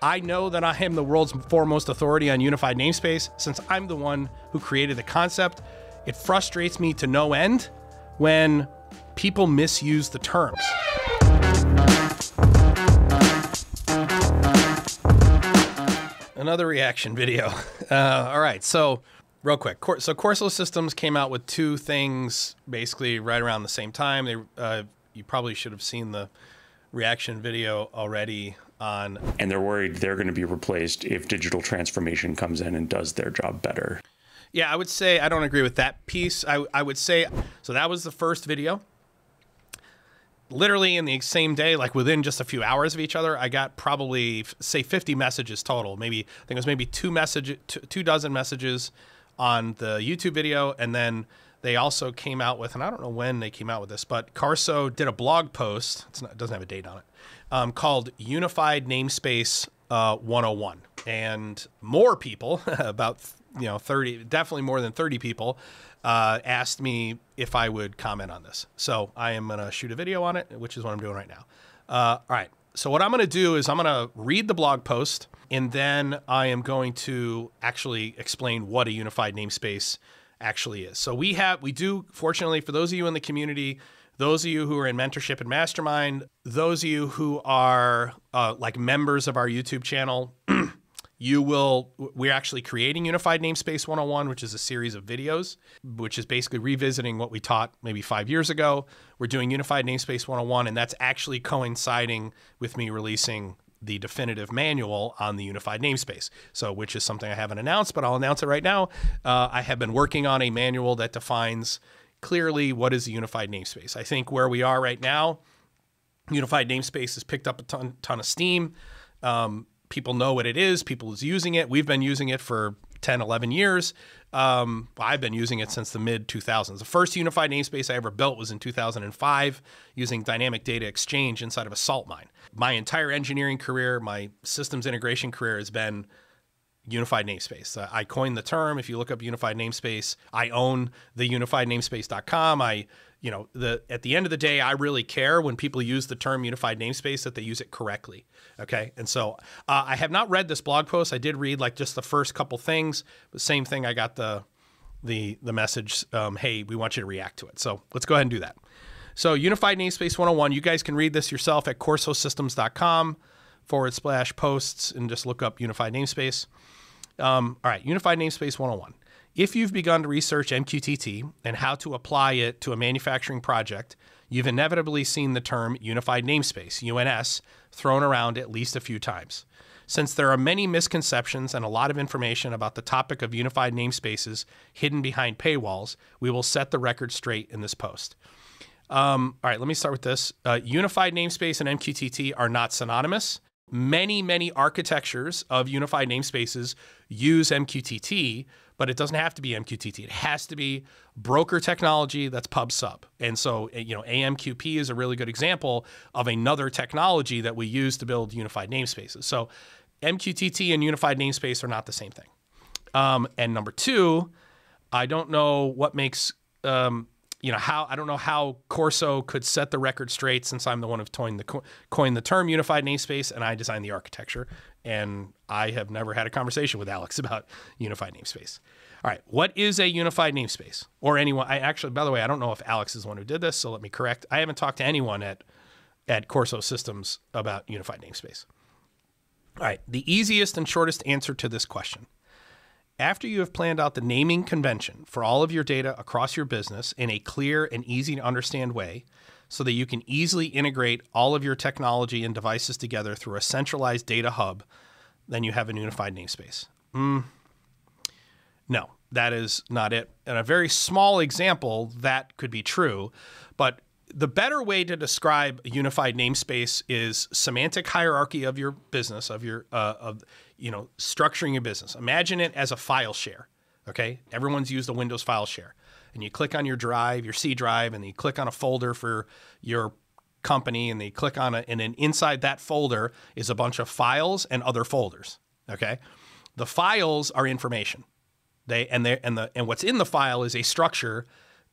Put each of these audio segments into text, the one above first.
I know that I am the world's foremost authority on unified namespace since I'm the one who created the concept. It frustrates me to no end when people misuse the terms. Another reaction video. All right, so real quick. So Corso Systems came out with two things basically right around the same time. You probably should have seen the reaction video already on. And they're worried they're going to be replaced if digital transformation comes in and does their job better. Yeah, I would say I don't agree with that piece. I would say, so that was the first video. Literally in the same day, like within just a few hours of each other, I got probably, say, 50 messages total. Maybe, I think it was maybe two dozen messages on the YouTube video. And then they also came out with, and I don't know when they came out with this, but Corso did a blog post, it doesn't have a date on it, called Unified Namespace 101. And more people, about 30, definitely more than 30 people, asked me if I would comment on this. So I am going to shoot a video on it, which is what I'm doing right now. All right. So what I'm going to do is I'm going to read the blog post, and then I am going to actually explain what a unified namespace actually is. So we do, fortunately, for those of you in the community, those of you who are in mentorship and mastermind, those of you who are like members of our YouTube channel, we're actually creating Unified Namespace 101, which is a series of videos, which is basically revisiting what we taught maybe 5 years ago. We're doing Unified Namespace 101, and that's actually coinciding with me releasing the definitive manual on the unified namespace. So, which is something I haven't announced, but I'll announce it right now. I have been working on a manual that defines clearly what is a unified namespace. I think where we are right now, unified namespace has picked up a ton of steam. People know what it is. People is using it. We've been using it for 10, 11 years. I've been using it since the mid 2000s. The first unified namespace I ever built was in 2005 using dynamic data exchange inside of a salt mine. My entire engineering career, my systems integration career has been unified namespace. I coined the term. If you look up unified namespace, I own the unifiednamespace.com. At the end of the day, I really care when people use the term unified namespace that they use it correctly. Okay. And so I have not read this blog post. I did read like just the first couple things, but same thing. I got the message, hey, we want you to react to it. So let's go ahead and do that. So Unified Namespace 101, you guys can read this yourself at corsosystems.com/posts and just look up Unified Namespace. All right. Unified Namespace 101. If you've begun to research MQTT and how to apply it to a manufacturing project, you've inevitably seen the term Unified Namespace, UNS, thrown around at least a few times. Since there are many misconceptions and a lot of information about the topic of unified namespaces hidden behind paywalls, we will set the record straight in this post. All right, let me start with this. Unified Namespace and MQTT are not synonymous. Many architectures of unified namespaces use MQTT, but it doesn't have to be MQTT. It has to be broker technology that's pub/sub. And so, AMQP is a really good example of another technology that we use to build unified namespaces. So MQTT and unified namespace are not the same thing. And number two, I don't know what makes, I don't know how Corso could set the record straight since I'm the one who coined the term unified namespace and I designed the architecture. And I have never had a conversation with Alex about unified namespace. All right, what is a unified namespace? Or anyone, by the way, I don't know if Alex is the one who did this, so let me correct. I haven't talked to anyone at Corso Systems about unified namespace. All right, the easiest and shortest answer to this question. After you have planned out the naming convention for all of your data across your business in a clear and easy to understand way, so that you can easily integrate all of your technology and devices together through a centralized data hub, then you have a unified namespace. No, that is not it. In a very small example, that could be true, but the better way to describe a unified namespace is semantic hierarchy of your business, structuring your business. Imagine it as a file share, okay? Everyone's used a Windows file share. And you click on your drive, your C drive, and then you click on a folder for your company, and they click on it, and then inside that folder is a bunch of files and other folders, okay? The files are information. And what's in the file is a structure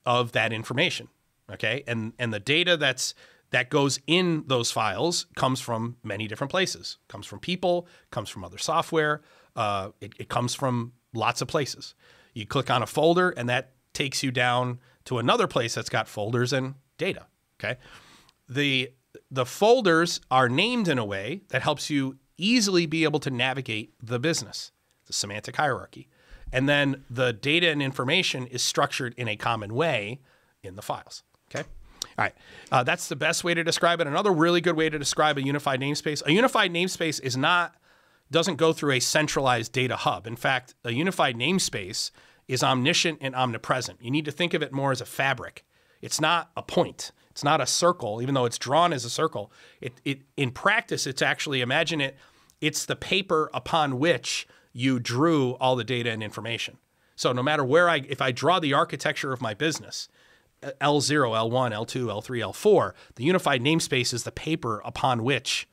of that information. Okay, and the data that's that goes in those files comes from many different places. Comes from people, comes from other software. It comes from lots of places. You click on a folder and that takes you down to another place that's got folders and data, okay? The folders are named in a way that helps you easily be able to navigate the business, the semantic hierarchy. And then the data and information is structured in a common way in the files, okay? All right, that's the best way to describe it. Another really good way to describe a unified namespace. A unified namespace doesn't go through a centralized data hub. In fact, a unified namespace is omniscient and omnipresent. You need to think of it more as a fabric. It's not a point. It's not a circle, even though it's drawn as a circle. In practice, it's actually, imagine it's the paper upon which you drew all the data and information. So no matter if I draw the architecture of my business, L0, L1, L2, L3, L4, the unified namespace is the paper upon which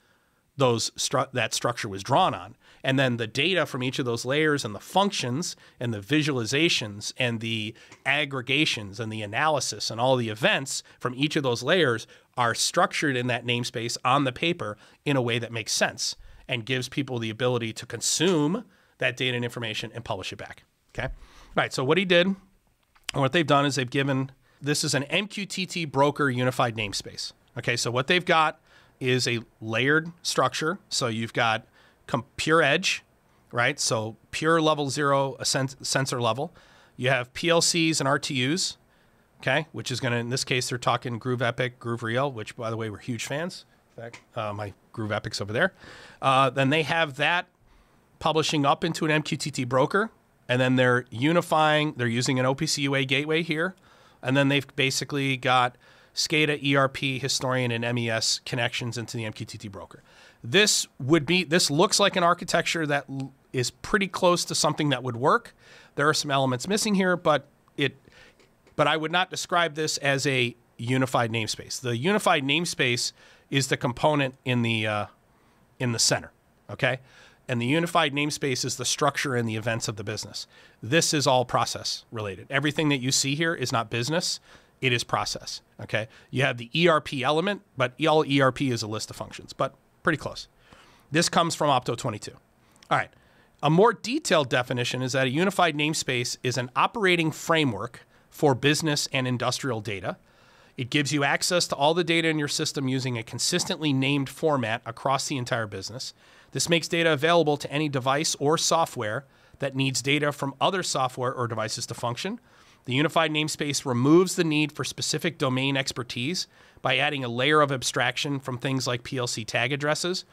that structure was drawn on. And then the data from each of those layers and the functions and the visualizations and the aggregations and the analysis and all the events from each of those layers are structured in that namespace on the paper in a way that makes sense and gives people the ability to consume that data and information and publish it back. Okay. All right. So what he did, and what they've done is they've given, this is an MQTT broker unified namespace. Okay. So what they've got is a layered structure. So you've got pure edge, right? So pure level 0, a sensor level. You have PLCs and RTUs, okay? Which is gonna, in this case, they're talking Groove Epic, Groove Real, which by the way, we're huge fans. In fact, my Groove Epic's over there. Then they have that publishing up into an MQTT broker, and then they're unifying, they're using an OPC UA gateway here. And then they've basically got SCADA, ERP, Historian, and MES connections into the MQTT broker. This looks like an architecture that is pretty close to something that would work. There are some elements missing here, but I would not describe this as a unified namespace. The unified namespace is the component in the center, okay? And the unified namespace is the structure and the events of the business. This is all process related. Everything that you see here is not business. It is process, okay? You have the ERP element, but all ERP is a list of functions, but pretty close. This comes from Opto 22. All right. A more detailed definition is that a unified namespace is an operating framework for business and industrial data. It gives you access to all the data in your system using a consistently named format across the entire business. This makes data available to any device or software that needs data from other software or devices to function. The unified namespace removes the need for specific domain expertise by adding a layer of abstraction from things like PLC tag addresses.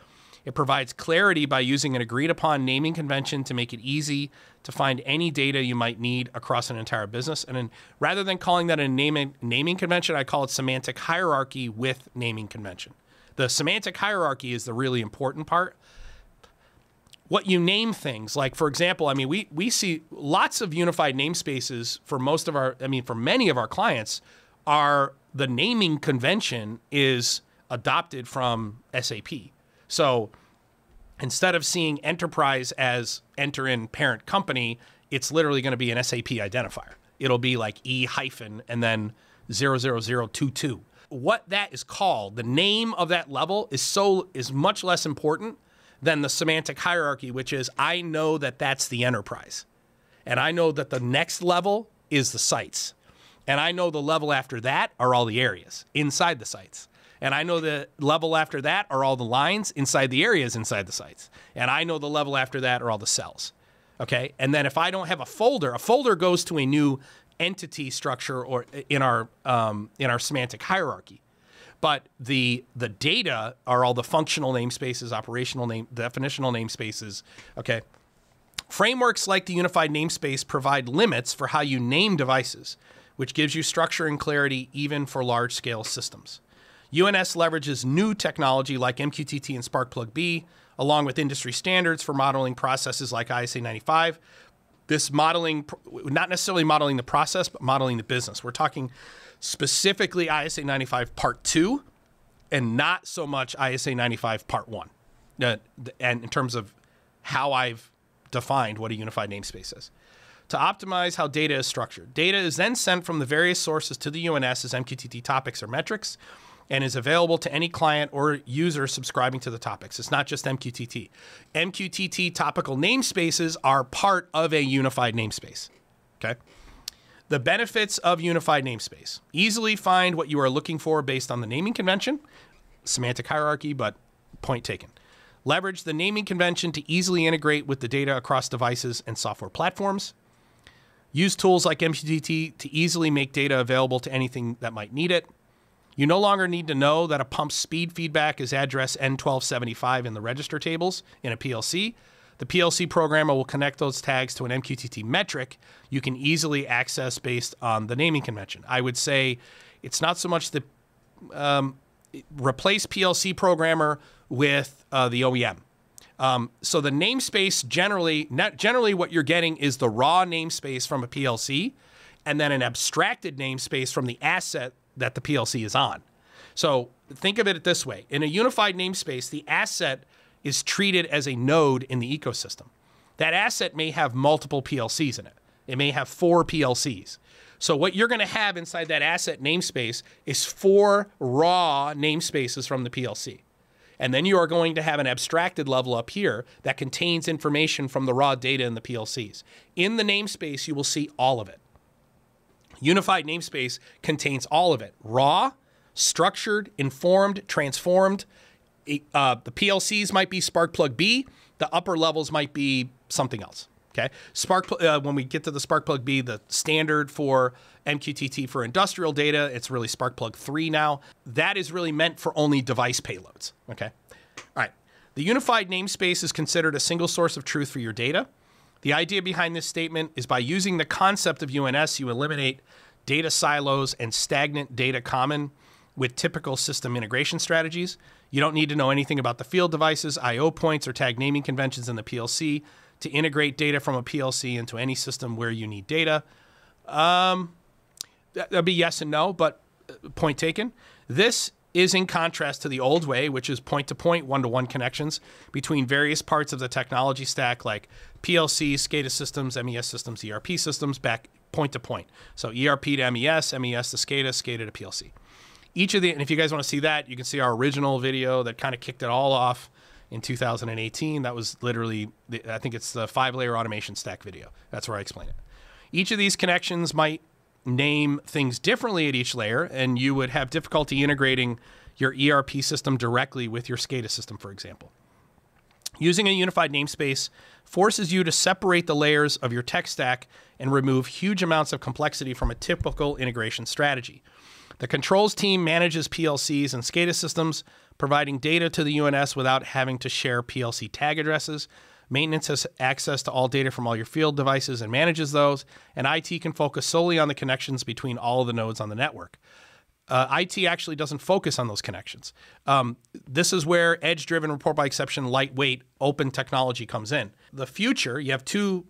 It provides clarity by using an agreed-upon naming convention to make it easy to find any data you might need across an entire business. And then, rather than calling that a naming convention, I call it semantic hierarchy with naming convention. The semantic hierarchy is the really important part. What you name things, like, for example, I mean, we see lots of unified namespaces for for many of our clients, the naming convention is adopted from SAP. So instead of seeing enterprise as enter in parent company, it's literally going to be an SAP identifier. It'll be like E- and then 00022. What that is called, the name of that level is much less important than the semantic hierarchy, which is I know that that's the enterprise. And I know that the next level is the sites. And I know the level after that are all the areas inside the sites. And I know the level after that are all the lines inside the areas inside the sites. And I know the level after that are all the cells. Okay? And then if I don't have a folder goes to a new entity structure or in our semantic hierarchy. But the data are all the functional namespaces, definitional namespaces, okay? Frameworks like the unified namespace provide limits for how you name devices, which gives you structure and clarity even for large-scale systems. UNS leverages new technology like MQTT and Spark-Plug-B, along with industry standards for modeling processes like ISA 95. This modeling, not necessarily modeling the process, but modeling the business. We're talking specifically ISA 95 Part 2 and not so much ISA 95 Part 1. And in terms of how I've defined what a unified namespace is. To optimize how data is structured. Data is then sent from the various sources to the UNS as MQTT topics or metrics, and is available to any client or user subscribing to the topics. It's not just MQTT. MQTT topical namespaces are part of a unified namespace. Okay. The benefits of unified namespace: easily find what you are looking for based on the naming convention, semantic hierarchy, but point taken. Leverage the naming convention to easily integrate with the data across devices and software platforms. Use tools like MQTT to easily make data available to anything that might need it. You no longer need to know that a pump's speed feedback is address N1275 in the register tables in a PLC. The PLC programmer will connect those tags to an MQTT metric you can easily access based on the naming convention. I would say it's not so much the replace PLC programmer with the OEM. So the namespace generally what you're getting is the raw namespace from a PLC, and then an abstracted namespace from the asset that the PLC is on. So think of it this way. In a unified namespace, the asset is treated as a node in the ecosystem. That asset may have multiple PLCs in it. It may have 4 PLCs. So what you're going to have inside that asset namespace is 4 raw namespaces from the PLC. And then you are going to have an abstracted level up here that contains information from the raw data in the PLCs. In the namespace, you will see all of it. Unified namespace contains all of it: raw, structured, informed, transformed. The PLCs might be Sparkplug B. The upper levels might be something else. Okay. When we get to the Sparkplug B, the standard for MQTT for industrial data, it's really Sparkplug 3 now. That is really meant for only device payloads. Okay. All right. The unified namespace is considered a single source of truth for your data. The idea behind this statement is by using the concept of UNS, you eliminate data silos and stagnant data common with typical system integration strategies. You don't need to know anything about the field devices, I/O points, or tag naming conventions in the PLC to integrate data from a PLC into any system where you need data. That'd be yes and no, but point taken. This is in contrast to the old way, which is point-to-point, one-to-one connections between various parts of the technology stack like PLC, SCADA systems, MES systems, ERP systems, back point-to-point. So ERP to MES, MES to SCADA, SCADA to PLC. And if you guys want to see that, you can see our original video that kind of kicked it all off in 2018. That was literally, I think it's the 5-layer automation stack video. That's where I explain it. Each of these connections might name things differently at each layer, and you would have difficulty integrating your ERP system directly with your SCADA system, for example. Using a unified namespace forces you to separate the layers of your tech stack and remove huge amounts of complexity from a typical integration strategy. The controls team manages PLCs and SCADA systems, providing data to the UNS without having to share PLC tag addresses. Maintenance has access to all data from all your field devices and manages those, and IT can focus solely on the connections between all of the nodes on the network. IT actually doesn't focus on those connections. This is where edge-driven report by exception, lightweight, open technology comes in. The future, you have two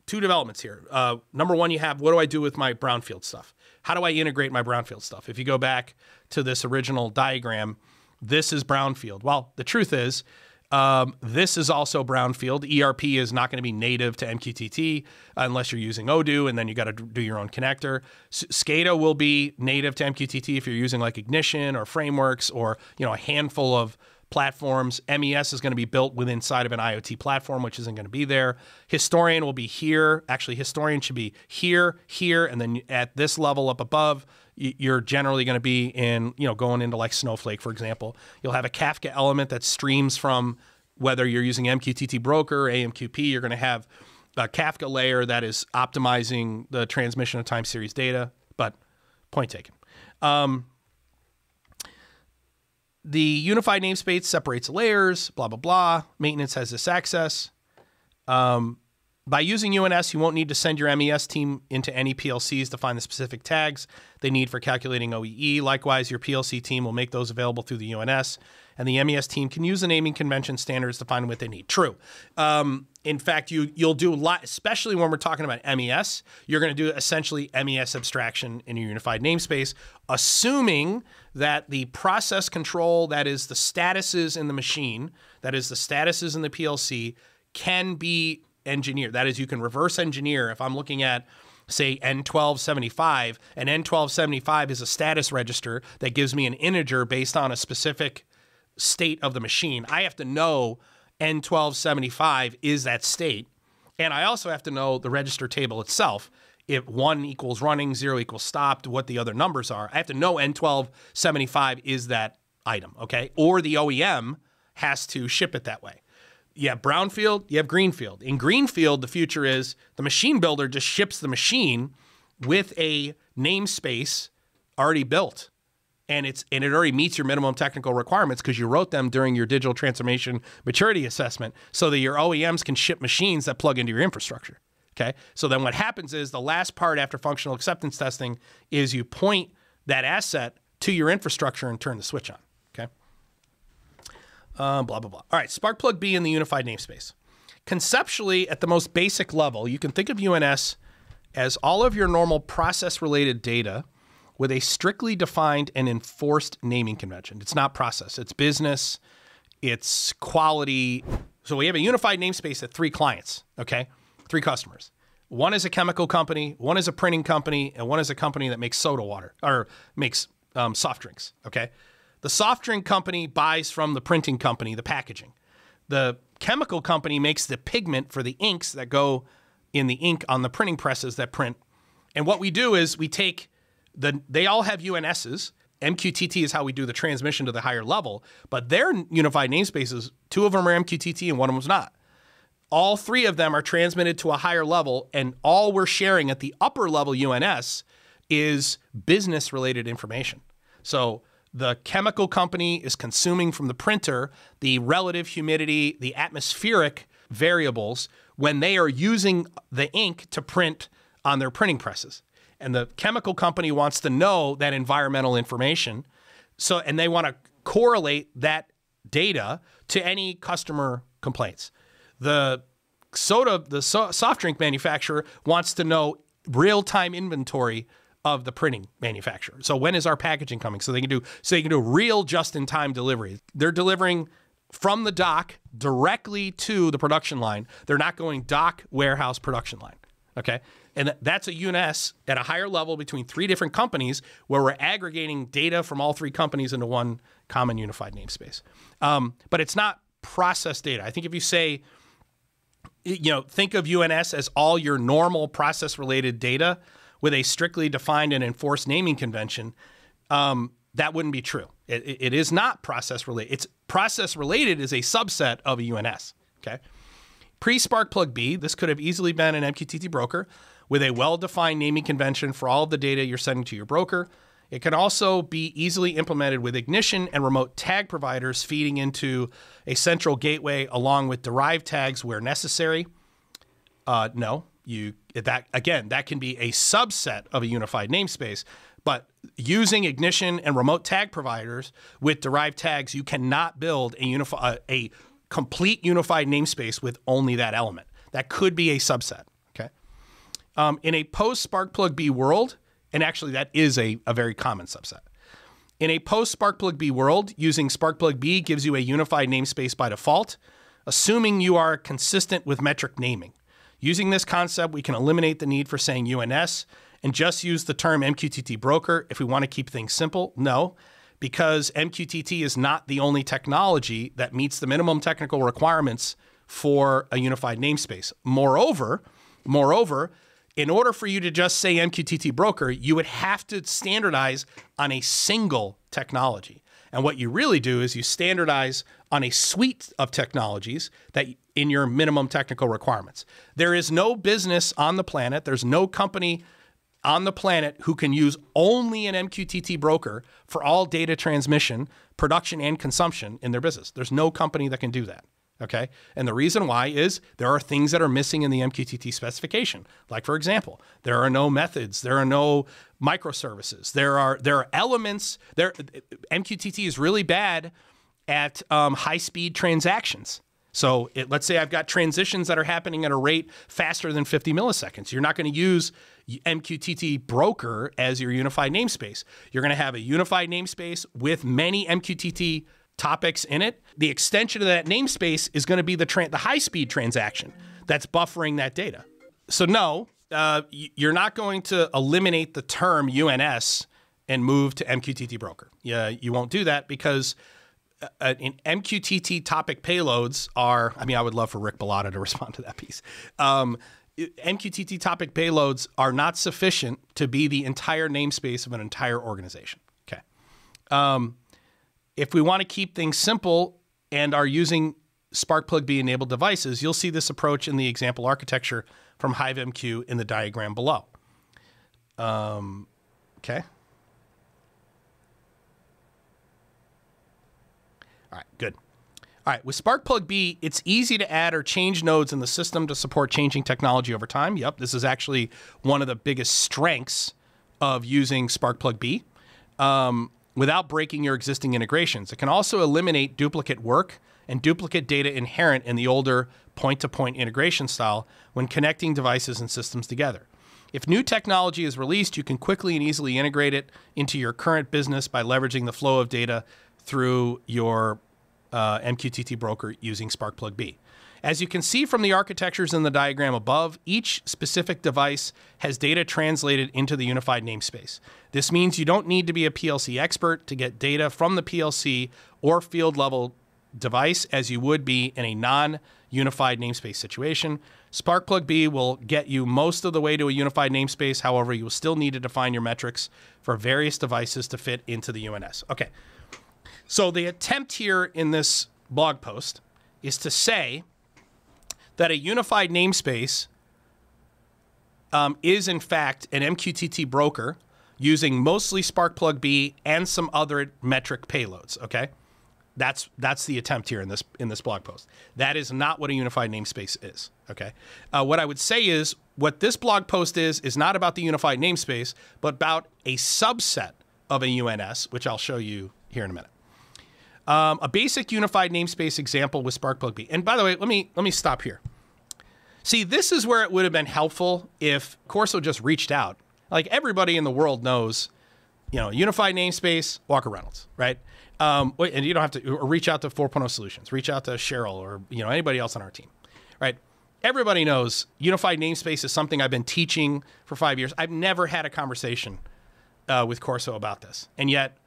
developments here. Number one, you have, what do I do with my brownfield stuff? How do I integrate my brownfield stuff? If you go back to this original diagram, this is brownfield. Well, the truth is, this is also brownfield. ERP is not going to be native to MQTT unless you're using Odoo, and then you got to do your own connector. SCADA will be native to MQTT if you're using like Ignition or frameworks or a handful of platforms. MES is going to be built within inside of an IoT platform, which isn't going to be there. Historian will be here. Actually, Historian should be here, and then at this level up above, you're generally going to be in, going into like Snowflake, for example. You'll have a Kafka element that streams from, whether you're using MQTT Broker or AMQP, you're going to have a Kafka layer that is optimizing the transmission of time series data, but point taken. The unified namespace separates layers, blah, blah, blah. Maintenance has this access. By using UNS, you won't need to send your MES team into any PLCs to find the specific tags they need for calculating OEE. Likewise, your PLC team will make those available through the UNS, and the MES team can use the naming convention standards to find what they need. True. In fact, you'll do a lot, especially when we're talking about MES, you're going to do essentially MES abstraction in your unified namespace, assuming that the process control, that is the statuses in the machine, that is the statuses in the PLC, can be engineered. That is, you can reverse engineer. If I'm looking at say N1275, and N1275 is a status register that gives me an integer based on a specific state of the machine. I have to know N1275 is that state, and I also have to know the register table itself. If 1 equals running, 0 equals stopped, what the other numbers are. I have to know N1275 is that item, okay? Or the OEM has to ship it that way. You have brownfield, you have greenfield. In greenfield, the future is the machine builder just ships the machine with a namespace already built. And it already meets your minimum technical requirements because you wrote them during your digital transformation maturity assessment so that your OEMs can ship machines that plug into your infrastructure. Okay. So then what happens is the last part after functional acceptance testing is you point that asset to your infrastructure and turn the switch on. Okay. Blah, blah, blah. All right. Spark B in the unified namespace. Conceptually, at the most basic level, you can think of UNS as all of your normal process related data with a strictly defined and enforced naming convention. It's not process, it's business, it's quality. So we have a unified namespace at 3 clients, okay? 3 customers. One is a chemical company, one is a printing company, and one is a company that makes soda water, or makes soft drinks, okay? The soft drink company buys from the printing company the packaging. The chemical company makes the pigment for the inks that go in the ink on the printing presses that print. And what we do is we take they all have UNSs. MQTT is how we do the transmission to the higher level, but their unified namespaces, 2 of them are MQTT and 1 of them is not. All 3 of them are transmitted to a higher level, and all we're sharing at the upper level UNS is business related information. So the chemical company is consuming from the printer the relative humidity, the atmospheric variables when they are using the ink to print on their printing presses. And the chemical company wants to know that environmental information. So, and they want to correlate that data to any customer complaints. The soft drink manufacturer wants to know real-time inventory of the printing manufacturer. So when is our packaging coming? So they can do real just-in-time delivery. They're delivering from the dock directly to the production line. They're not going dock, warehouse, production line. Okay. And that's a UNS at a higher level between 3 different companies where we're aggregating data from all 3 companies into one common unified namespace. But it's not process data. I think if you say, think of UNS as all your normal process related data with a strictly defined and enforced naming convention, that wouldn't be true. It is not process related. It's process related is a subset of a UNS. Okay. Pre-Spark B, this could have easily been an MQTT broker with a well-defined naming convention for all of the data you're sending to your broker. It can also be easily implemented with Ignition and remote tag providers feeding into a central gateway along with derived tags where necessary. No, that can be a subset of a unified namespace, but using Ignition and remote tag providers with derived tags, you cannot build a complete unified namespace with only that element. That could be a subset, okay? In a post-Spark B world, and actually that is a very common subset. In a post-Spark B world, using Spark B gives you a unified namespace by default, assuming you are consistent with metric naming. Using this concept, we can eliminate the need for saying UNS and just use the term MQTT broker if we want to keep things simple. No, because MQTT is not the only technology that meets the minimum technical requirements for a unified namespace. Moreover, in order for you to just say MQTT broker, you would have to standardize on a single technology. And what you really do is you standardize on a suite of technologies that in your minimum technical requirements. There is no business on the planet, there's no company on the planet who can use only an MQTT broker for all data transmission, production, and consumption in their business. There's no company that can do that, okay? And the reason why is there are things that are missing in the MQTT specification. Like, for example, there are no methods, there are no microservices, there are elements. MQTT is really bad at high-speed transactions. So let's say I've got transitions that are happening at a rate faster than 50 milliseconds. You're not going to use MQTT broker as your unified namespace. You're going to have a unified namespace with many MQTT topics in it. The extension of that namespace is going to be the high-speed transaction that's buffering that data. So no, you're not going to eliminate the term UNS and move to MQTT broker. Yeah, you won't do that because in MQTT topic payloads are, I mean, I would love for Rick Bellotta to respond to that piece. MQTT topic payloads are not sufficient to be the entire namespace of an entire organization. Okay. If we want to keep things simple and are using SparkPlug-B enabled devices, you'll see this approach in the example architecture from HiveMQ in the diagram below. Okay. All right, good. All right, with SparkPlug-B, it's easy to add or change nodes in the system to support changing technology over time. Yep, this is actually one of the biggest strengths of using SparkPlug-B without breaking your existing integrations. It can also eliminate duplicate work and duplicate data inherent in the older point-to-point integration style when connecting devices and systems together. If new technology is released, you can quickly and easily integrate it into your current business by leveraging the flow of data through your MQTT broker using SparkPlug-B. As you can see from the architectures in the diagram above, each specific device has data translated into the unified namespace. This means you don't need to be a PLC expert to get data from the PLC or field level device as you would be in a non-unified namespace situation. SparkPlug-B will get you most of the way to a unified namespace. However, you will still need to define your metrics for various devices to fit into the UNS. Okay. So the attempt here in this blog post is to say that a unified namespace is in fact an MQTT broker using mostly SparkPlug-B and some other metric payloads. Okay, that's the attempt here in this blog post. That is not what a unified namespace is. Okay, what I would say is what this blog post is not about the unified namespace, but about a subset of a UNS, which I'll show you here in a minute. A basic unified namespace example with SparkPlug-B. And by the way, let me stop here. See, this is where it would have been helpful if Corso just reached out. Like everybody in the world knows, you know, unified namespace, Walker Reynolds, right? And you don't have to reach out to 4.0 Solutions, reach out to Cheryl or anybody else on our team, right? Everybody knows unified namespace is something I've been teaching for 5 years. I've never had a conversation with Corso about this, and yet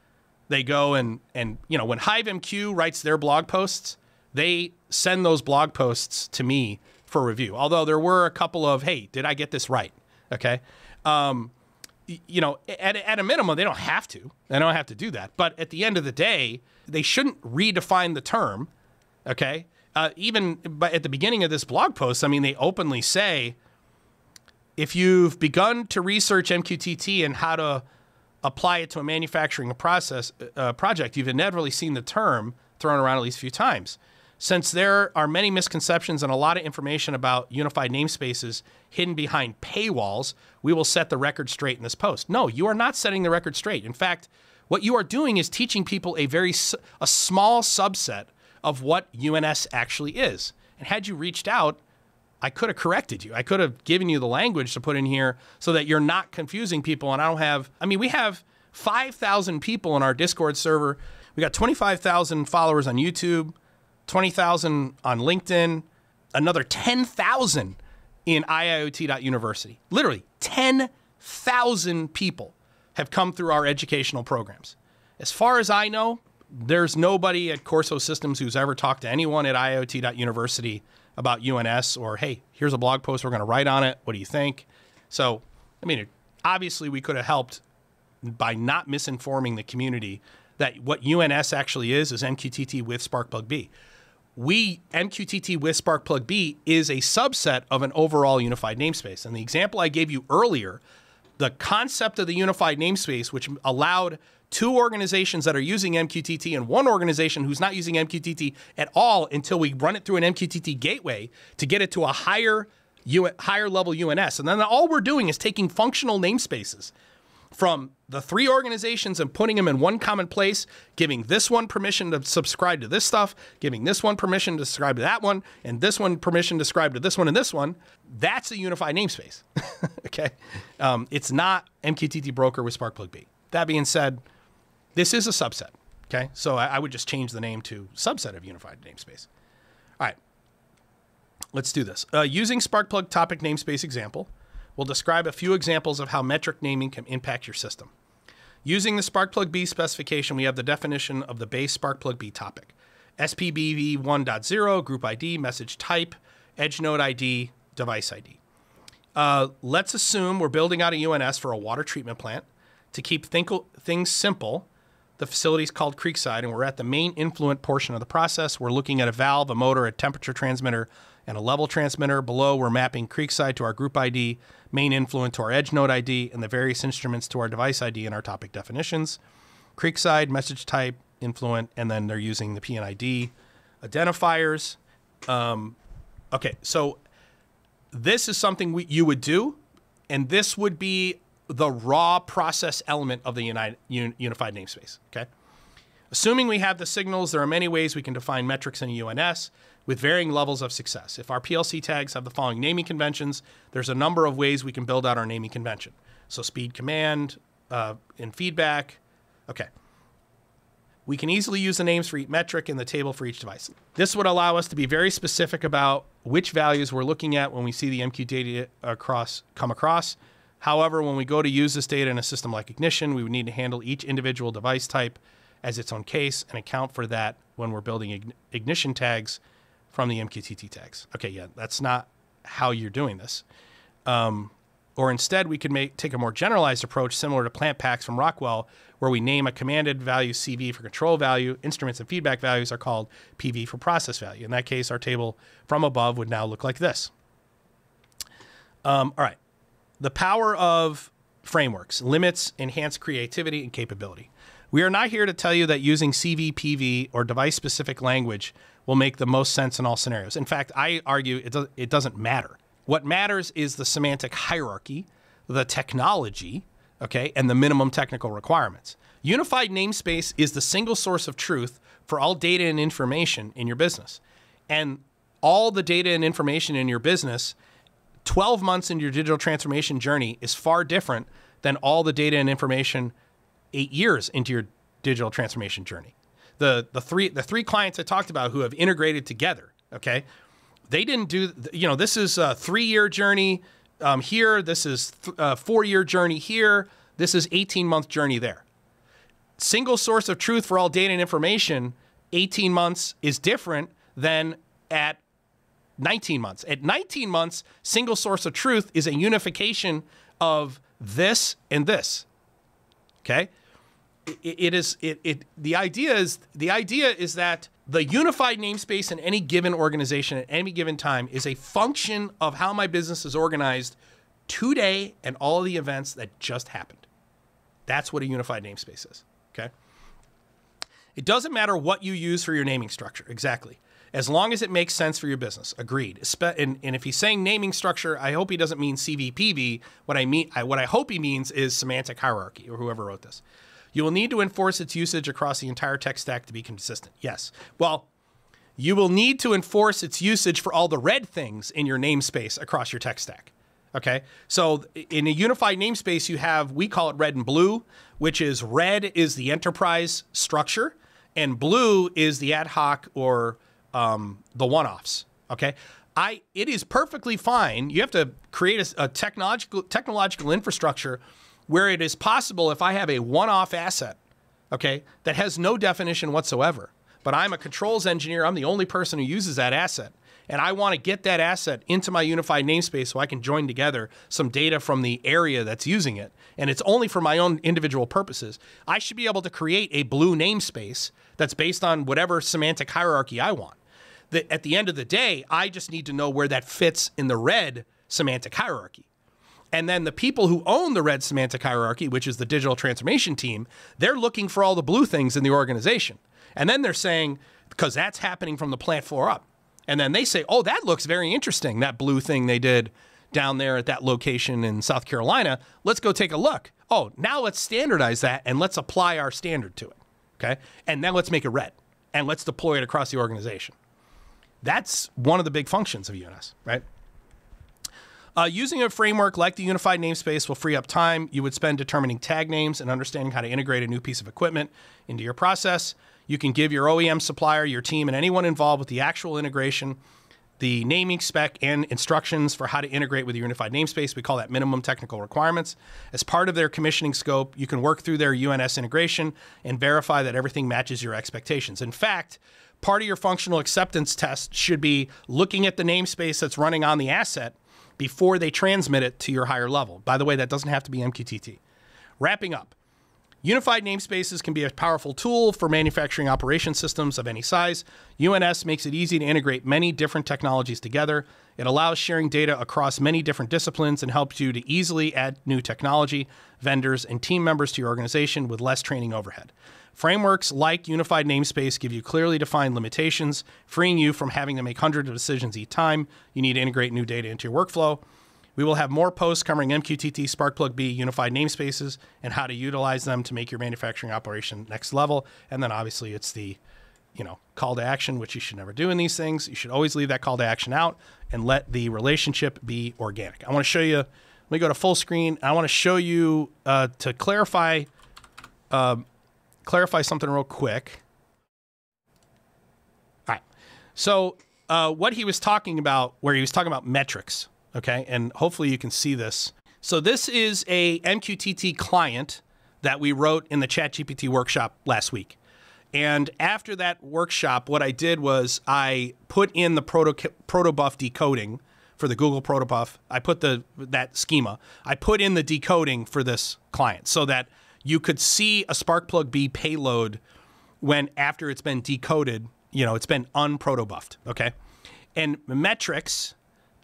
they go and when HiveMQ writes their blog posts, they send those blog posts to me for review. Although there were a couple of, hey, did I get this right? Okay. At a minimum, they don't have to. They don't have to do that. But at the end of the day, they shouldn't redefine the term. Okay. Even at the beginning of this blog post, I mean, they openly say, if you've begun to research MQTT and how to apply it to a manufacturing project, you've inevitably seen the term thrown around at least a few times. Since there are many misconceptions and a lot of information about unified namespaces hidden behind paywalls, we will set the record straight in this post. No, you are not setting the record straight. In fact, what you are doing is teaching people a small subset of what UNS actually is. And had you reached out, I could have corrected you. I could have given you the language to put in here so that you're not confusing people. And we have 5,000 people in our Discord server. We got 25,000 followers on YouTube, 20,000 on LinkedIn, another 10,000 in IIoT.University. Literally 10,000 people have come through our educational programs. As far as I know, there's nobody at Corso Systems who's ever talked to anyone at IIoT.University about UNS or, hey, here's a blog post, we're going to write on it. What do you think? So, I mean, obviously we could have helped by not misinforming the community that what UNS actually is MQTT with SparkPlug-B. MQTT with SparkPlug-B is a subset of an overall unified namespace. And the example I gave you earlier, the concept of the unified namespace, which allowed two organizations that are using MQTT and one organization who's not using MQTT at all until we run it through an MQTT gateway to get it to a higher level UNS. And then all we're doing is taking functional namespaces from the three organizations and putting them in one common place, giving this one permission to subscribe to this stuff, giving this one permission to subscribe to that one, and this one permission to subscribe to this one and this one. That's a unified namespace. Okay. It's not MQTT broker with SparkPlug-B. That being said, this is a subset. Okay. So I would just change the name to subset of unified namespace. All right. Let's do this. Using SparkPlug topic namespace example, we'll describe a few examples of how metric naming can impact your system. Using the SparkPlug-B specification, we have the definition of the base SparkPlug-B topic. SPBV 1.0, group ID, message type, edge node ID, device ID. Let's assume we're building out a UNS for a water treatment plant. To keep things simple, the facility is called Creekside, and we're at the main influent portion of the process. We're looking at a valve, a motor, a temperature transmitter, and a level transmitter. Below, we're mapping Creekside to our group ID, main influent to our edge node ID, and the various instruments to our device ID and our topic definitions. Creekside, message type, influent, and then they're using the PNID identifiers. Okay, so this is something you would do, and this would be the raw process element of the unified namespace, okay? Assuming we have the signals, there are many ways we can define metrics in a UNS with varying levels of success. If our PLC tags have the following naming conventions, there's a number of ways we can build out our naming convention. So speed command, and feedback, okay. We can easily use the names for each metric in the table for each device. This would allow us to be very specific about which values we're looking at when we see the MQ data come across. However, when we go to use this data in a system like Ignition, we would need to handle each individual device type as its own case and account for that when we're building Ignition tags from the MQTT tags. Okay, yeah, that's not how you're doing this. Or instead, we could take a more generalized approach similar to plant packs from Rockwell, where we name a commanded value CV for control value. Instruments and feedback values are called PV for process value. In that case, our table from above would now look like this. All right. The power of frameworks limits enhanced creativity and capability. We are not here to tell you that using CV, PV, or device-specific language will make the most sense in all scenarios. In fact, I argue it doesn't matter. What matters is the semantic hierarchy, the technology, okay, and the minimum technical requirements. Unified namespace is the single source of truth for all data and information in your business. And all the data and information in your business 12 months into your digital transformation journey is far different than all the data and information 8 years into your digital transformation journey. The three clients I talked about who have integrated together, okay, they didn't do, this is a 3-year journey here. This is a 4-year journey here. This is 18-month journey there. Single source of truth for all data and information, 18 months is different than at 19 months. At 19 months, single source of truth is a unification of this and this. Okay? The idea is that the unified namespace in any given organization at any given time is a function of how my business is organized today and all the events that just happened. That's what a unified namespace is. Okay? It doesn't matter what you use for your naming structure. Exactly. As long as it makes sense for your business. Agreed. And if he's saying naming structure, I hope he doesn't mean CVPV. What I hope he means is semantic hierarchy, or whoever wrote this. You will need to enforce its usage across the entire tech stack to be consistent. Yes. Well, you will need to enforce its usage for all the red things in your namespace across your tech stack. Okay. So in a unified namespace, you have, we call it red and blue, which is red is the enterprise structure and blue is the ad hoc or the one-offs. Okay. It is perfectly fine. You have to create a technological infrastructure where it is possible if I have a one-off asset, okay, that has no definition whatsoever, but I'm a controls engineer, I'm the only person who uses that asset, and I want to get that asset into my unified namespace so I can join together some data from the area that's using it, and it's only for my own individual purposes, I should be able to create a blue namespace that's based on whatever semantic hierarchy I want. At the end of the day, I just need to know where that fits in the red semantic hierarchy. And then the people who own the red semantic hierarchy, which is the digital transformation team, they're looking for all the blue things in the organization. And then they're saying, because that's happening from the plant floor up. And then they say, oh, that looks very interesting, that blue thing they did down there at that location in South Carolina. Let's go take a look. Oh, now let's standardize that and let's apply our standard to it. Okay. And then let's make it red and let's deploy it across the organization. That's one of the big functions of UNS, right? Using a framework like the unified namespace will free up time you would spend determining tag names and understanding how to integrate a new piece of equipment into your process. You can give your OEM supplier, your team, and anyone involved with the actual integration the naming spec and instructions for how to integrate with your unified namespace. We call that minimum technical requirements. As part of their commissioning scope, you can work through their UNS integration and verify that everything matches your expectations. In fact, part of your functional acceptance test should be looking at the namespace that's running on the asset before they transmit it to your higher level. By the way, that doesn't have to be MQTT. Wrapping up, unified namespaces can be a powerful tool for manufacturing operation systems of any size. UNS makes it easy to integrate many different technologies together. It allows sharing data across many different disciplines and helps you to easily add new technology, vendors, and team members to your organization with less training overhead. Frameworks like Unified Namespace give you clearly defined limitations, freeing you from having to make hundreds of decisions each time you need to integrate new data into your workflow. We will have more posts covering MQTT, Spark-Plug-B, Unified Namespaces, and how to utilize them to make your manufacturing operation next level. And then obviously it's the, call to action, which you should never do in these things. You should always leave that call to action out and let the relationship be organic. I want to show you, let me go to full screen. I want to show you to clarify something real quick. All right. So what he was talking about, where he was talking about metrics, okay? And hopefully you can see this. So this is a MQTT client that we wrote in the ChatGPT workshop last week. And after that workshop, what I did was I put in the protobuf decoding for the Google protobuf. I put that schema. I put in the decoding for this client so that you could see a Spark-Plug-B payload when after it's been decoded, it's been unprotobuffed, okay? And metrics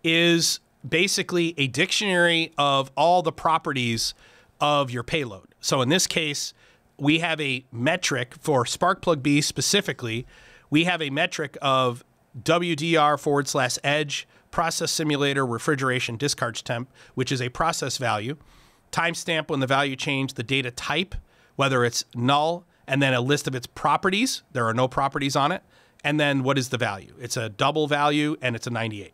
is basically a dictionary of all the properties of your payload. So in this case, we have a metric for Spark-Plug-B specifically. We have a metric of WDR/edge, process simulator, refrigeration discharge temp, which is a process value. Timestamp when the value changed, the data type, whether it's null, and then a list of its properties. There are no properties on it. And then what is the value? It's a double value, and it's a 98.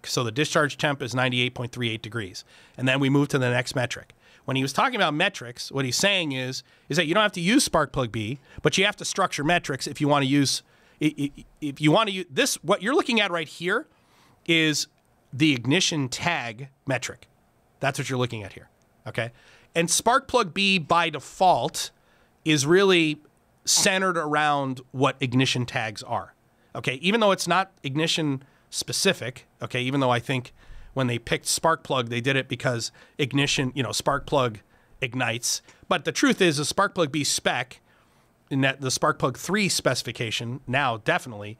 So the discharge temp is 98.38 degrees. And then we move to the next metric. When he was talking about metrics, what he's saying is that you don't have to use Spark-Plug-B, but you have to structure metrics if you want to use, if you want to use this. What you're looking at right here is the ignition tag metric. That's what you're looking at here. Okay. And Spark-Plug-B by default is really centered around what ignition tags are. Okay. Even though it's not ignition specific. Okay. Even though I think when they picked Spark-Plug, they did it because ignition, Spark-Plug ignites. But the truth is a Spark-Plug-B spec in that the Spark-Plug 3 specification now definitely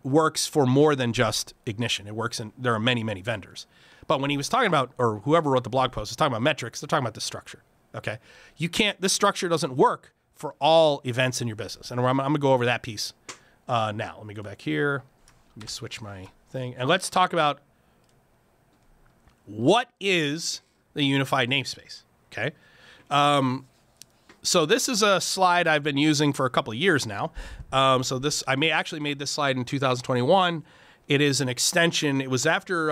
works for more than just ignition. It works there are many, many vendors. But when he was talking about, or whoever wrote the blog post was talking about metrics, they're talking about this structure, okay? This structure doesn't work for all events in your business. And I'm gonna go over that piece now. Let me go back here. Let me switch my thing. And let's talk about what is the unified namespace, okay? So this is a slide I've been using for a couple of years now. So I actually made this slide in 2021. It is an extension. It was after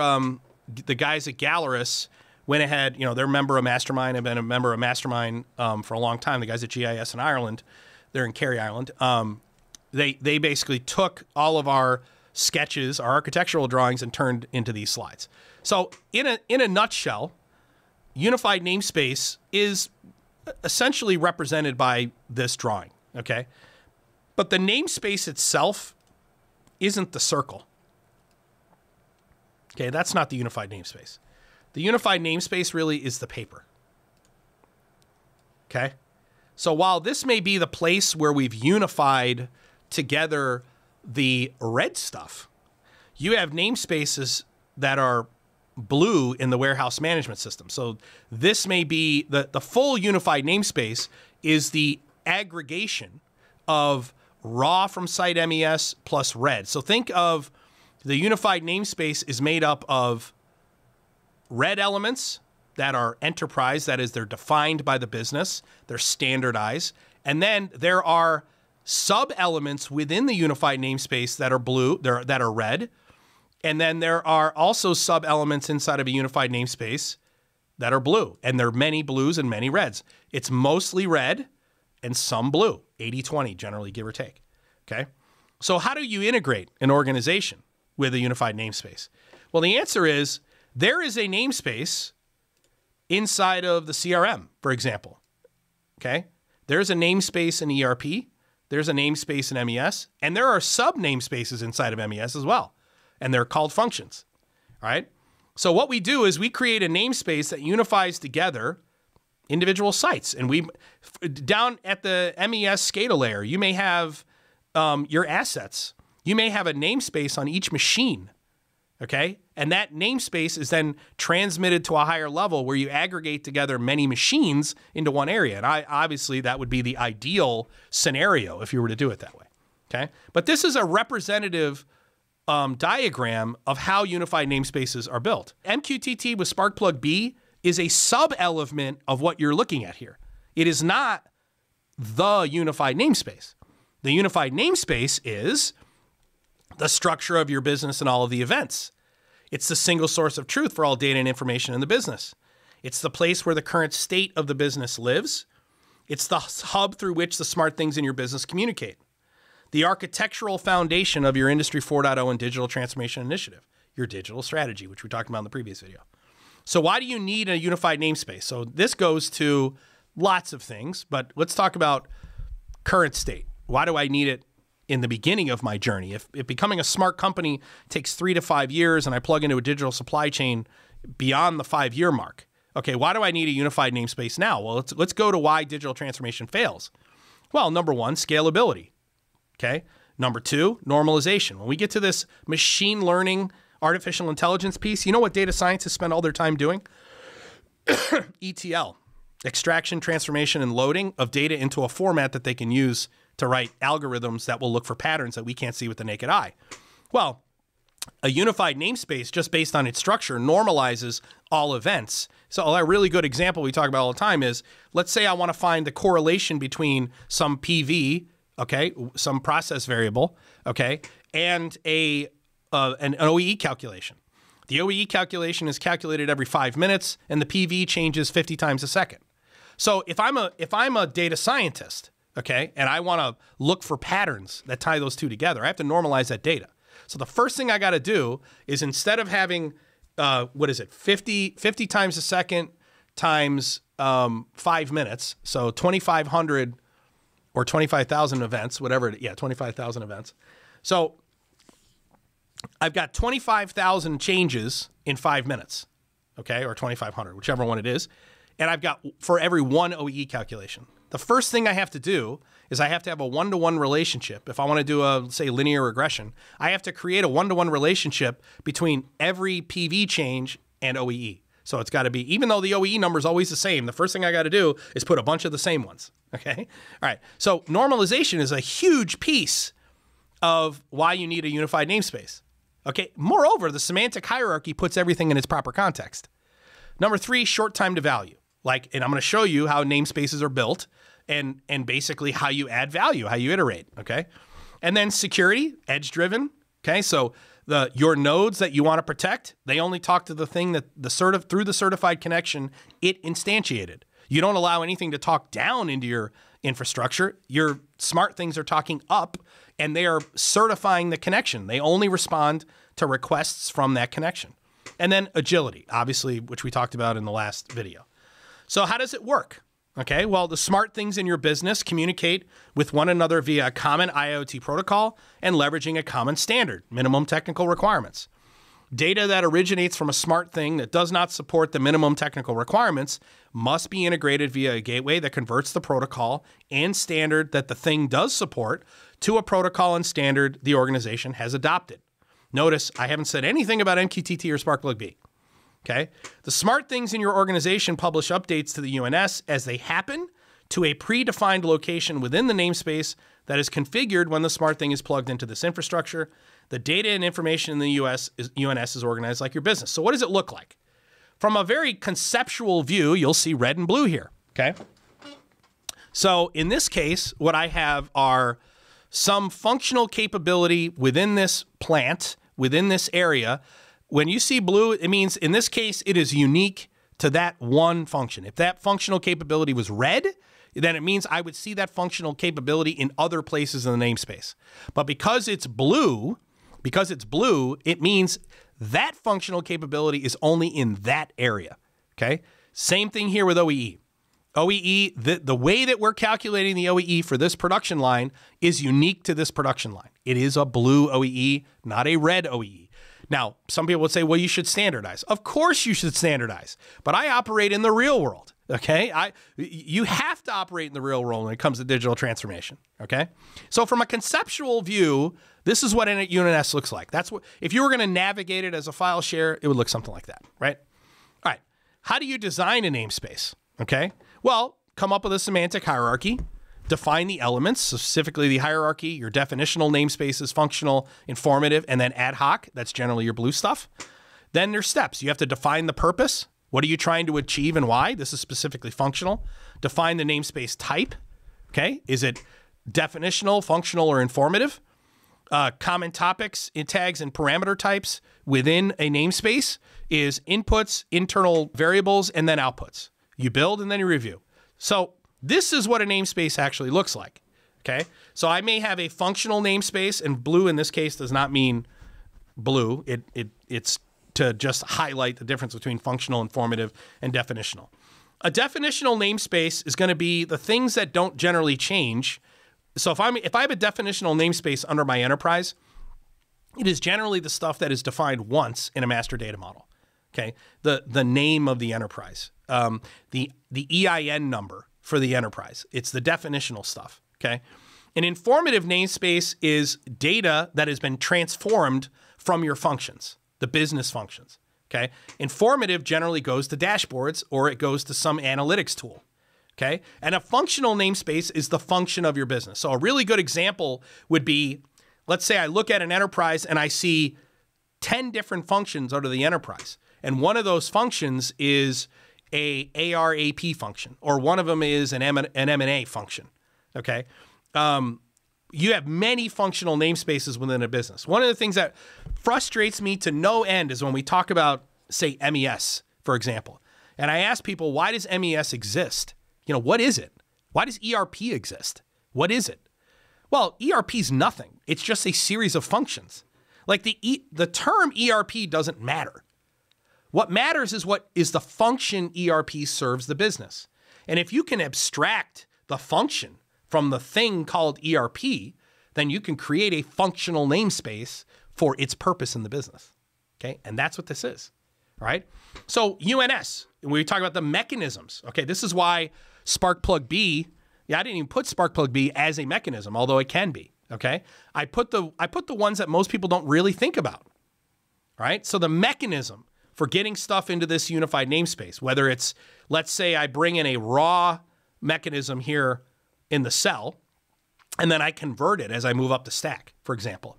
the guys at Galeris went ahead, they're a member of Mastermind. I've been a member of Mastermind for a long time. The guys at GIS in Ireland, they're in Kerry, Ireland. They basically took all of our sketches, our architectural drawings, and turned into these slides. So in a nutshell, unified namespace is essentially represented by this drawing, okay? But the namespace itself isn't the circle. Okay, that's not the unified namespace. The unified namespace really is the paper. Okay? So while this may be the place where we've unified together the red stuff, you have namespaces that are blue in the warehouse management system. So this may be the full unified namespace is the aggregation of raw from site MES plus red. So think of the unified namespace is made up of red elements that are enterprise, that is, they're defined by the business, they're standardized, and then there are sub-elements within the unified namespace that are blue, that are red, and then there are also sub-elements inside of a unified namespace that are blue, and there are many blues and many reds. It's mostly red and some blue, 80-20 generally, give or take, okay? So how do you integrate an organization? with a unified namespace? Well, the answer is there is a namespace inside of the CRM, for example. Okay? There's a namespace in ERP. There's a namespace in MES. And there are sub namespaces inside of MES as well. And they're called functions. All right? So what we do is we create a namespace that unifies together individual sites. And we, down at the MES SCADA layer, you may have your assets. You may have a namespace on each machine. Okay? And that namespace is then transmitted to a higher level where you aggregate together many machines into one area. And obviously that would be the ideal scenario if you were to do it that way. Okay? But this is a representative diagram of how unified namespaces are built. MQTT with Sparkplug B is a sub-element of what you're looking at here. It is not the unified namespace. The unified namespace is the structure of your business and all of the events. It's the single source of truth for all data and information in the business. It's the place where the current state of the business lives. It's the hub through which the smart things in your business communicate. The architectural foundation of your Industry 4.0 and digital transformation initiative, your digital strategy, which we talked about in the previous video. So why do you need a unified namespace? So this goes to lots of things, but let's talk about current state. Why do I need it in the beginning of my journey? If becoming a smart company takes 3 to 5 years and I plug into a digital supply chain beyond the 5-year mark, okay, why do I need a unified namespace now? Well, let's go to why digital transformation fails. Well, number one, scalability. Okay. Number two, normalization. When we get to this machine learning, artificial intelligence piece, you know what data scientists spend all their time doing? ETL, extraction, transformation, and loading of data into a format that they can use to write algorithms that will look for patterns that we can't see with the naked eye. Well, a unified namespace, just based on its structure, normalizes all events. So a really good example we talk about all the time is, let's say I want to find the correlation between some PV, okay, some process variable, okay, and an OEE calculation. The OEE calculation is calculated every 5 minutes, and the PV changes 50 times a second. So if I'm a data scientist, okay, and I want to look for patterns that tie those two together, I have to normalize that data. So the first thing I got to do is, instead of having, 50 times a second times 5 minutes, so 2,500 or 25,000 events, 25,000 events. So I've got 25,000 changes in 5 minutes, okay, or 2,500, whichever one it is. And I've got for every one OEE calculation. The first thing I have to do is I have to have a one-to-one relationship. If I want to do a, say, linear regression, I have to create a one-to-one relationship between every PV change and OEE. So it's got to be, even though the OEE number is always the same, the first thing I got to do is put a bunch of the same ones, okay? All right, so normalization is a huge piece of why you need a unified namespace, okay? Moreover, the semantic hierarchy puts everything in its proper context. Number three, short time to value. And I'm going to show you how namespaces are built and basically how you add value, how you iterate, okay? And then security, edge-driven, okay? So your nodes that you want to protect, they only talk to the thing that through the certified connection it instantiated. You don't allow anything to talk down into your infrastructure. Your smart things are talking up, and they are certifying the connection. They only respond to requests from that connection. And then agility, obviously, which we talked about in the last video. So how does it work? Okay, well, the smart things in your business communicate with one another via a common IoT protocol and leveraging a common standard, minimum technical requirements. Data that originates from a smart thing that does not support the minimum technical requirements must be integrated via a gateway that converts the protocol and standard that the thing does support to a protocol and standard the organization has adopted. Notice I haven't said anything about MQTT or Sparkplug B. Okay. The smart things in your organization publish updates to the UNS as they happen to a predefined location within the namespace that is configured when the smart thing is plugged into this infrastructure. The data and information in the UNS is organized like your business. So what does it look like? From a very conceptual view, you'll see red and blue here. Okay. So in this case, what I have are some functional capability within this plant, within this area. When you see blue, it means in this case, it is unique to that one function. If that functional capability was red, then it means I would see that functional capability in other places in the namespace. But because it's blue, Because it's blue, it means that functional capability is only in that area, okay? Same thing here with OEE. OEE, the way that we're calculating the OEE for this production line is unique to this production line. It is a blue OEE, not a red OEE. Now, some people would say, well, you should standardize. Of course you should standardize, but I operate in the real world, okay? You have to operate in the real world when it comes to digital transformation, okay? So from a conceptual view, this is what UNS looks like. That's what, if you were going to navigate it as a file share, it would look something like that, right? All right, how do you design a namespace, okay? Well, come up with a semantic hierarchy, define the elements, specifically the hierarchy, your definitional namespaces, functional, informative, and then ad hoc. That's generally your blue stuff. Then there's steps. You have to define the purpose. What are you trying to achieve and why? This is specifically functional. Define the namespace type. Okay. Is it definitional, functional, or informative? Common topics, tags, and parameter types within a namespace is inputs, internal variables, and then outputs. You build and then you review. So this is what a namespace actually looks like, okay? So I may have a functional namespace, and blue in this case does not mean blue. It's to just highlight the difference between functional, informative, and definitional. A definitional namespace is going to be the things that don't generally change. So if I have a definitional namespace under my enterprise, it is generally the stuff that is defined once in a master data model, okay? The name of the enterprise, the EIN number for the enterprise. It's the definitional stuff, okay? An informative namespace is data that has been transformed from your functions, the business functions, okay? Informative generally goes to dashboards or it goes to some analytics tool, okay? And a functional namespace is the function of your business. So a really good example would be, let's say I look at an enterprise and I see 10 different functions under the enterprise. And one of those functions is a ARAP function, or one of them is an M&A function, okay? You have many functional namespaces within a business. One of the things that frustrates me to no end is when we talk about, say, MES, for example. And I ask people, why does MES exist? You know, what is it? Why does ERP exist? What is it? Well, ERP is nothing. It's just a series of functions. Like the term ERP doesn't matter. What matters is what is the function ERP serves the business. And if you can abstract the function from the thing called ERP, then you can create a functional namespace for its purpose in the business. Okay, and that's what this is. All right. So UNS, we talk about the mechanisms. Okay, this is why SparkPlug-B. Yeah, I didn't even put SparkPlug-B as a mechanism, although it can be. Okay, I put the ones that most people don't really think about. All right. So the mechanism for getting stuff into this unified namespace, whether it's, let's say I bring in a raw mechanism here in the cell, and then I convert it as I move up the stack, for example.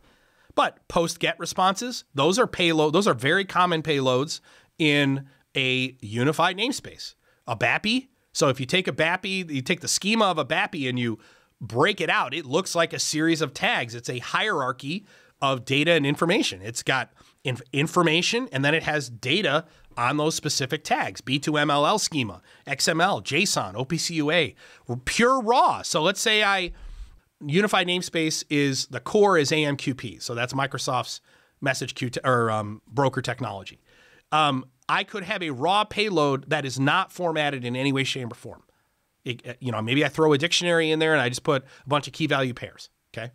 But post-get responses, those are very common payloads in a unified namespace. A BAPI, so if you take a BAPI, you take the schema of a BAPI and you break it out, it looks like a series of tags. It's a hierarchy of data and information. It's got information, and then it has data on those specific tags. B2MLL schema, XML, JSON, OPC-UA, pure raw. So let's say unified namespace is, the core is AMQP. So that's Microsoft's message queue or broker technology. I could have a raw payload that is not formatted in any way, shape, or form. Maybe I throw a dictionary in there and I just put a bunch of key value pairs, okay?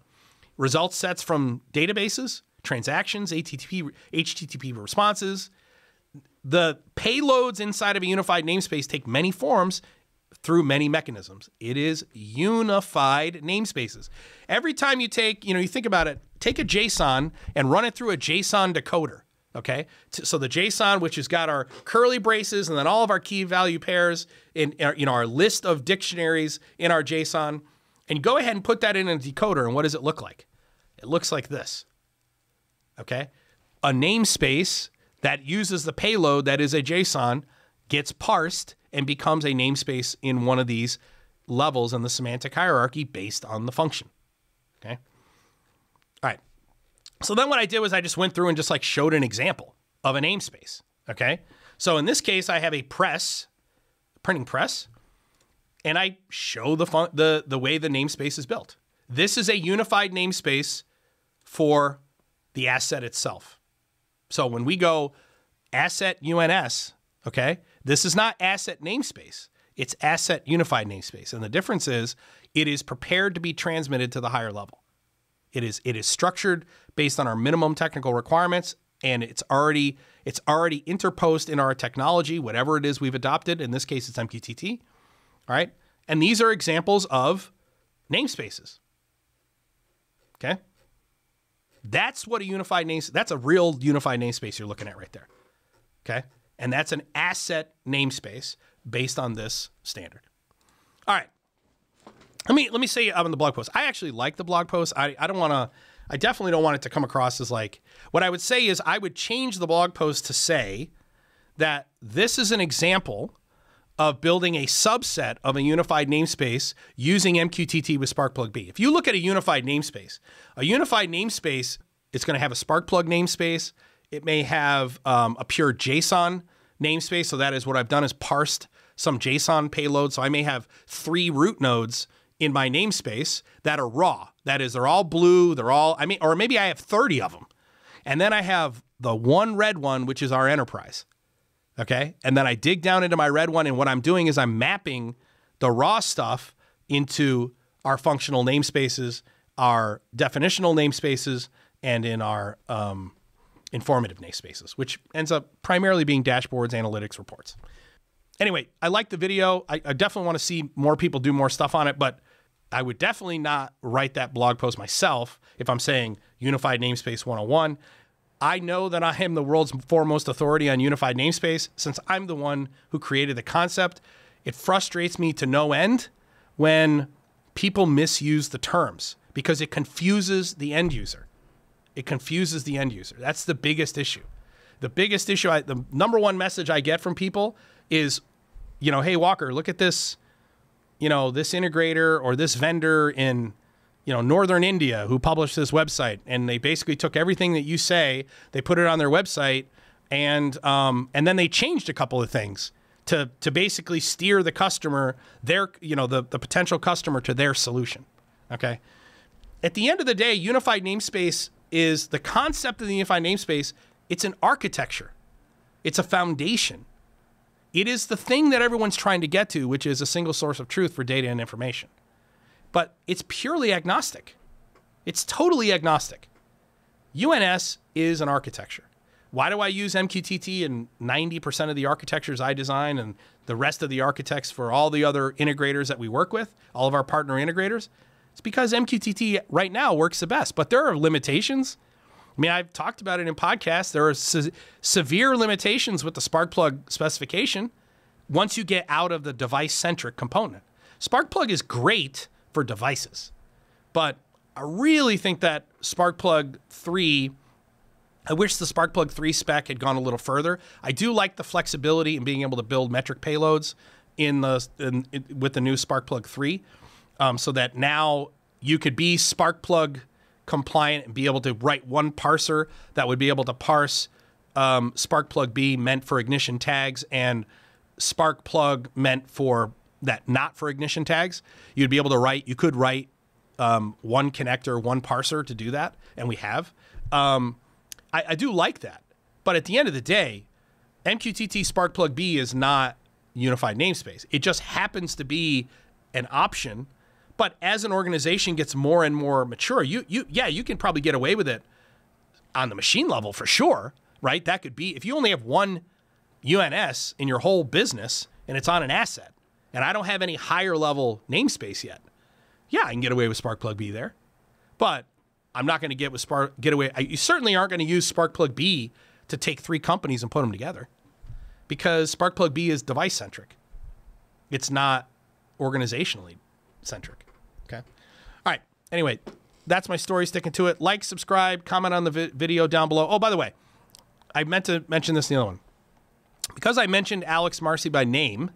Result sets from databases, transactions, HTTP responses. The payloads inside of a unified namespace take many forms through many mechanisms. It is unified namespaces. Every time you you think about it, take a JSON and run it through a JSON decoder, okay? So the JSON, which has got our curly braces and then all of our key value pairs in our list of dictionaries in our JSON, and go ahead and put that in a decoder, and what does it look like? It looks like this, okay? A namespace that uses the payload that is a JSON gets parsed and becomes a namespace in one of these levels in the semantic hierarchy based on the function, okay? All right. So then what I did was I just went through and just like showed an example of a namespace, okay? So in this case, I have a printing press, and I show the way the namespace is built. This is a unified namespace for the asset itself. So when we go asset UNS, okay, this is not asset namespace. It's asset unified namespace. And the difference is it is prepared to be transmitted to the higher level. It is structured based on our minimum technical requirements, and it's already interposed in our technology, whatever it is we've adopted. In this case, it's MQTT. All right. And these are examples of namespaces. Okay. That's what a unified namespace, that's a real unified namespace you're looking at right there. Okay. And that's an asset namespace based on this standard. All right. Let me say on the blog post, I actually like the blog post. I definitely don't want it to come across as like, what I would say is I would change the blog post to say that this is an example of building a subset of a unified namespace using MQTT with Sparkplug-B. If you look at a unified namespace, it's going to have a Sparkplug namespace. It may have a pure JSON namespace. So that is what I've done is parsed some JSON payload. So I may have 3 root nodes in my namespace that are raw. That is, they're all blue. Or maybe I have 30 of them. And then I have the one red one, which is our enterprise. Okay. And then I dig down into my red one. And what I'm doing is I'm mapping the raw stuff into our functional namespaces, our definitional namespaces, and in our informative namespaces, which ends up primarily being dashboards, analytics, reports. Anyway, I like the video. I definitely want to see more people do more stuff on it, but I would definitely not write that blog post myself if I'm saying Unified Namespace 101. I know that I am the world's foremost authority on unified namespace since I'm the one who created the concept. It frustrates me to no end when people misuse the terms because it confuses the end user. It confuses the end user. That's the biggest issue. The biggest issue, the number one message I get from people is, hey, Walker, look at this, this integrator or this vendor in, northern India who published this website, and they basically took everything that you say, they put it on their website, and then they changed a couple of things to basically steer the customer, the potential customer to their solution. Okay. At the end of the day, unified namespace is the concept of the unified namespace. It's an architecture. It's a foundation. It is the thing that everyone's trying to get to, which is a single source of truth for data and information. But it's purely agnostic. It's totally agnostic. UNS is an architecture. Why do I use MQTT in 90% of the architectures I design and the rest of the architects for all the other integrators that we work with, all of our partner integrators? It's because MQTT right now works the best, but there are limitations. I mean, I've talked about it in podcasts. There are severe limitations with the Sparkplug specification once you get out of the device-centric component. Sparkplug is great for devices, but I really think that Sparkplug 3, I wish the Sparkplug 3 spec had gone a little further. I do like the flexibility in being able to build metric payloads with the new Sparkplug 3, so that now you could be Sparkplug compliant and be able to write one parser that would be able to parse Sparkplug-B meant for ignition tags and Sparkplug meant for that not for ignition tags. You'd be able to write, you could write one connector, one parser to do that, and we have. I do like that. But at the end of the day, MQTT Sparkplug-B is not unified namespace. It just happens to be an option. But as an organization gets more and more mature, you can probably get away with it on the machine level for sure, right? That could be, if you only have one UNS in your whole business and it's on an asset, and I don't have any higher level namespace yet, yeah, I can get away with Sparkplug-B there. But I'm not going to get away. You certainly aren't going to use Sparkplug-B to take 3 companies and put them together, because Sparkplug-B is device-centric. It's not organizationally centric. Okay. All right. Anyway, that's my story. Sticking to it. Like, subscribe, comment on the video down below. Oh, by the way, I meant to mention this in the other one. Because I mentioned Alex Marcy by name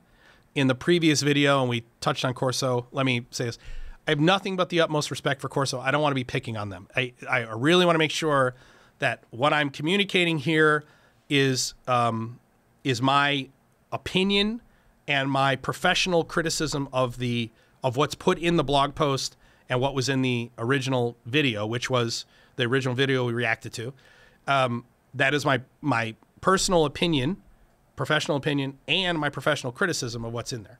in the previous video and we touched on Corso, let me say this. I have nothing but the utmost respect for Corso. I don't want to be picking on them. I really want to make sure that what I'm communicating here is my opinion and my professional criticism of what's put in the blog post and what was in the original video, which was the original video we reacted to. That is my personal opinion, professional opinion, and my professional criticism of what's in there.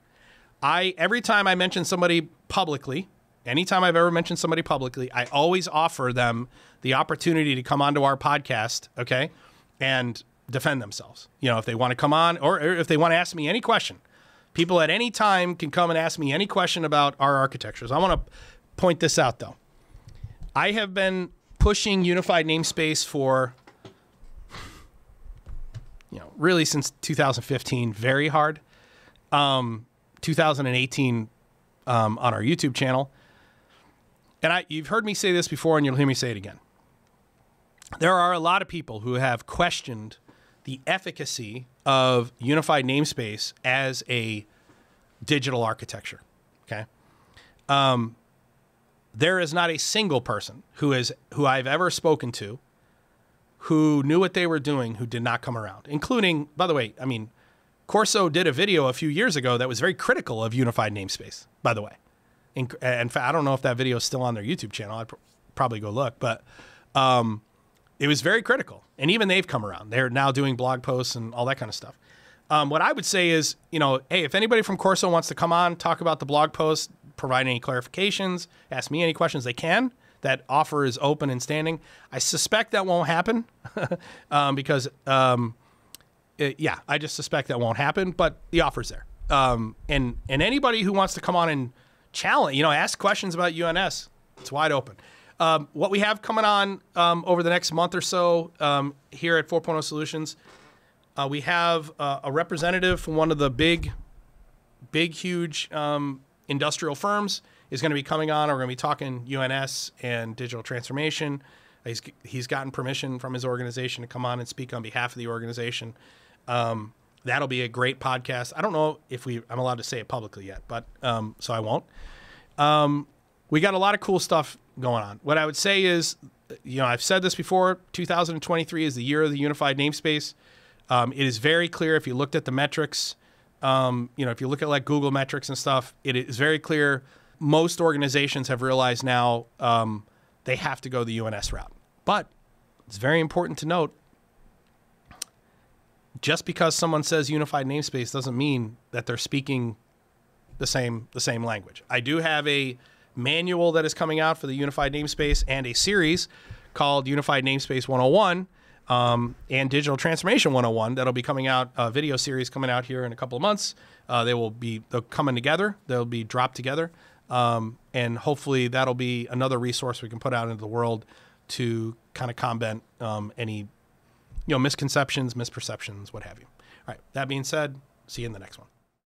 Every time I mention somebody publicly, anytime I've ever mentioned somebody publicly, I always offer them the opportunity to come onto our podcast, okay, and defend themselves. You know, if they want to come on, or if they want to ask me any question. People at any time can come and ask me any question about our architectures. I want to point this out, though. I have been pushing unified namespace for, really since 2015, very hard. 2018 on our YouTube channel. And you've heard me say this before, and you'll hear me say it again. There are a lot of people who have questioned the efficacy of unified namespace as a digital architecture, okay? There is not a single person who I've ever spoken to who knew what they were doing who did not come around, including, by the way, Corso did a video a few years ago that was very critical of unified namespace, by the way. In fact, I don't know if that video is still on their YouTube channel. I'd probably go look, but it was very critical. And even they've come around. They're now doing blog posts and all that kind of stuff. What I would say is, hey, if anybody from Corso wants to come on, talk about the blog post, provide any clarifications, ask me any questions, they can. That offer is open and standing. I suspect that won't happen because, I just suspect that won't happen, but the offer's there. And anybody who wants to come on and challenge, ask questions about UNS, it's wide open. What we have coming on over the next month or so here at 4.0 Solutions, we have a representative from one of the big, huge industrial firms is going to be coming on. We're going to be talking UNS and digital transformation. He's gotten permission from his organization to come on and speak on behalf of the organization. That'll be a great podcast. I don't know if I'm allowed to say it publicly yet, but so I won't. We got a lot of cool stuff going on. What I would say is, I've said this before, 2023 is the year of the unified namespace. It is very clear if you looked at the metrics, if you look at like Google metrics and stuff, it is very clear. Most organizations have realized now they have to go the UNS route. But it's very important to note, just because someone says unified namespace doesn't mean that they're speaking the same language. I do have a manual that is coming out for the unified namespace and a series called Unified Namespace 101 and Digital Transformation 101 that'll be coming out, a video series coming out here in a couple of months. They'll coming together. They'll be dropped together. And hopefully that'll be another resource we can put out into the world to kind of combat any misconceptions, misperceptions, what have you. All right, that being said, see you in the next one.